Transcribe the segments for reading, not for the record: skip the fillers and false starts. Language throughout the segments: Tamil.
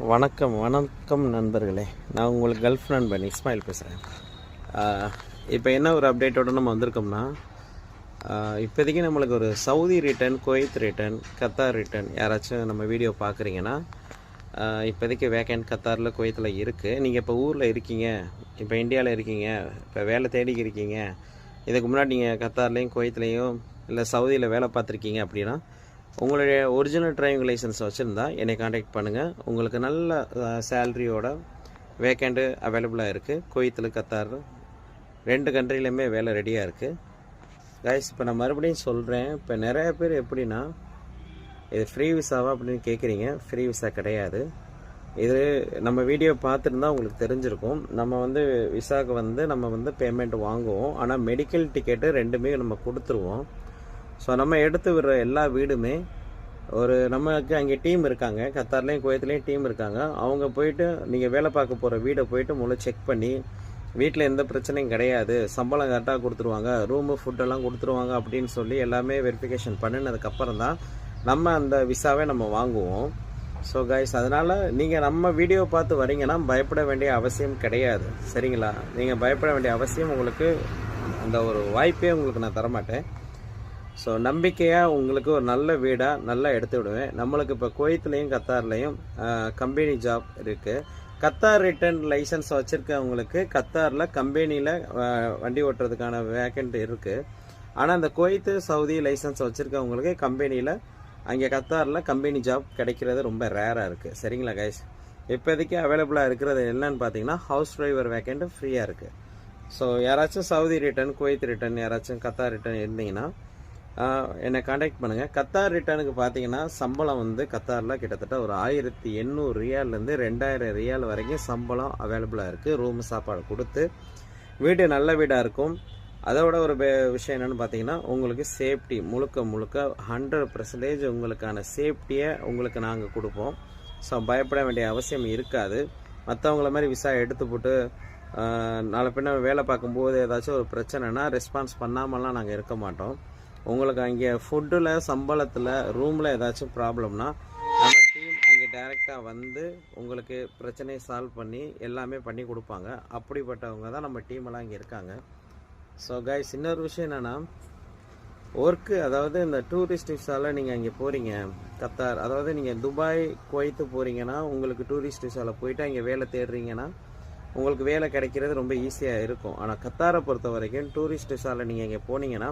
வணக்கம் வணக்கம் நண்பர்களே. நான் உங்களுக்கு கல்ஃப் நண்பன் இஸ்மாயில் பேசுகிறேன். இப்போ என்ன ஒரு அப்டேட்டோடு நம்ம வந்திருக்கோம்னா, இப்போதைக்கு நம்மளுக்கு ஒரு Saudi return, Kuwait return, Qatar return யாராச்சும் நம்ம வீடியோ பார்க்குறீங்கன்னா, இப்போதைக்கு வேக்கண்ட் கத்தாரில் குவைத்தில் இருக்குது. நீங்கள் இப்போ ஊரில் இருக்கீங்க, இப்போ இந்தியாவில் இருக்கீங்க, இப்போ வேலை தேடிக்கு இருக்கீங்க, இதுக்கு முன்னாடி நீங்கள் கத்தார்லேயும் குவைத்லேயும் இல்லை சவுதியில் வேலை பார்த்துருக்கீங்க அப்படின்னா, உங்களுடைய ஒரிஜினல் டிரைவிங் லைசன்ஸ் வச்சுருந்தா என்னை காண்டாக்ட் பண்ணுங்கள். உங்களுக்கு நல்ல சேல்ரியோட வேக்கண்ட்டு அவைலபிளாக இருக்குது. குவைத்தில் கத்தார் ரெண்டு கண்ட்ரிலையுமே வேலை ரெடியாக இருக்குது. கைஸ், இப்போ நான் மறுபடியும் சொல்கிறேன். இப்போ நிறைய பேர் எப்படின்னா, இது ஃப்ரீ விசாவா அப்படின்னு கேட்குறீங்க. ஃப்ரீ விசா கிடையாது. இது நம்ம வீடியோ பார்த்துருந்தா உங்களுக்கு தெரிஞ்சிருக்கும். நம்ம விசாவுக்கு நம்ம பேமெண்ட் வாங்குவோம். ஆனால் மெடிக்கல் டிக்கெட்டு ரெண்டுமே நம்ம கொடுத்துருவோம். ஸோ நம்ம எடுத்து விடுற எல்லா வீடுமே நமக்கு அங்கே டீம் இருக்காங்க. கத்தார்லேயும் குவைத்லேயும் டீம் இருக்காங்க. அவங்க போயிட்டு நீங்கள் வேலை பார்க்க போகிற வீடை போயிட்டு முதல்ல செக் பண்ணி, வீட்டில் எந்த பிரச்சனையும் கிடையாது, சம்பளம் கரெக்டாக கொடுத்துருவாங்க, ரூமு ஃபுட்டெல்லாம் கொடுத்துருவாங்க அப்படின்னு சொல்லி எல்லாமே வெரிஃபிகேஷன் பண்ணினதுக்கப்புறம் தான் நம்ம அந்த விசாவை நம்ம வாங்குவோம். ஸோ கைஸ், அதனால் நீங்கள் நம்ம வீடியோ பார்த்து வரீங்கன்னா பயப்பட வேண்டிய அவசியம் கிடையாது. சரிங்களா? நீங்கள் பயப்பட வேண்டிய அவசியம் உங்களுக்கு அந்த ஒரு வாய்ப்பே உங்களுக்கு நான் தரமாட்டேன். ஸோ நம்பிக்கையாக உங்களுக்கு ஒரு நல்ல வீடாக நல்லா எடுத்து விடுவேன். நம்மளுக்கு இப்போ குவைத்லேயும் கத்தார்லேயும் கம்பெனி ஜாப் இருக்குது. கத்தார் ரிட்டர்ன் லைசன்ஸ் வச்சுருக்கவங்களுக்கு கத்தாரில் கம்பெனியில் வண்டி ஓட்டுறதுக்கான வேக்கண்ட் இருக்குது. ஆனால் அந்த குவைத்து சவுதி லைசன்ஸ் வச்சுருக்கவங்களுக்கு கம்பெனியில் அங்கே கத்தாரில் கம்பெனி ஜாப் கிடைக்கிறது ரொம்ப ரேராக இருக்குது. சரிங்களா கைஸ்? இப்போதைக்கு அவைலபிளாக இருக்கிறது என்னன்னு பார்த்தீங்கன்னா, ஹவுஸ் டிரைவர் வேக்கண்ட்டு ஃப்ரீயாக இருக்குது. ஸோ யாராச்சும் சவுதி ரிட்டர்ன், குவைத் ரிட்டர்ன், யாராச்சும் கத்தார் ரிட்டர்ன் இருந்தீங்கன்னா என்னை காண்டாக்ட் பண்ணுங்கள். கத்தார் ரிட்டர்னுக்கு பார்த்தீங்கன்னா சம்பளம் கத்தாரில் கிட்டத்தட்ட ஒரு 1800 ரியால்லேருந்து 2000 ரியால் வரைக்கும் சம்பளம் அவைலபிளாக இருக்குது. ரூம் சாப்பாடு கொடுத்து வீடு நல்ல வீடாக இருக்கும். அதோட ஒரு விஷயம் என்னென்னு பார்த்தீங்கன்னா, உங்களுக்கு சேஃப்டி முழுக்க 100% உங்களுக்கான சேஃப்டியை உங்களுக்கு நாங்கள் கொடுப்போம். ஸோ பயப்பட வேண்டிய அவசியம் இருக்காது. மற்றவங்கள மாதிரி விசா எடுத்து போட்டு நாளை பின்ன வேலை பார்க்கும்போது ஏதாச்சும் ஒரு பிரச்சனைனா ரெஸ்பான்ஸ் பண்ணாமலாம் நாங்கள் இருக்க மாட்டோம். உங்களுக்கு அங்கே ஃபுட்டில், சம்பளத்தில், ரூமில் ஏதாச்சும் ப்ராப்ளம்னா நம்ம டீம் அங்கே டைரெக்டாக உங்களுக்கு பிரச்சனையை சால்வ் பண்ணி எல்லாமே பண்ணி கொடுப்பாங்க. அப்படிப்பட்டவங்க தான் நம்ம டீமெல்லாம் இங்கே இருக்காங்க. ஸோ கைஸ், இன்னொரு விஷயம் என்னென்னா, ஒர்க்கு, அதாவது இந்த டூரிஸ்ட் விசாவில் நீங்கள் அங்கே போகிறீங்க கத்தார், அதாவது நீங்கள் துபாய், குவைத்து போகிறீங்கன்னா உங்களுக்கு டூரிஸ்ட் விசாவில் போயிட்டு அங்கே வேலை தேடுறீங்கன்னா உங்களுக்கு வேலை கிடைக்கிறது ரொம்ப ஈஸியாக இருக்கும். ஆனால் கத்தாரை பொறுத்த வரைக்கும் டூரிஸ்ட் விசாவில் நீங்கள் இங்கே போனீங்கன்னா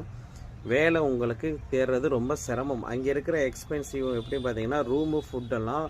வேலை உங்களுக்கு தேடுறது ரொம்ப சிரமம். அங்கே இருக்கிற எக்ஸ்பென்சிவ் எப்படி பார்த்தீங்கன்னா, ரூமு, ஃபுட்டெல்லாம்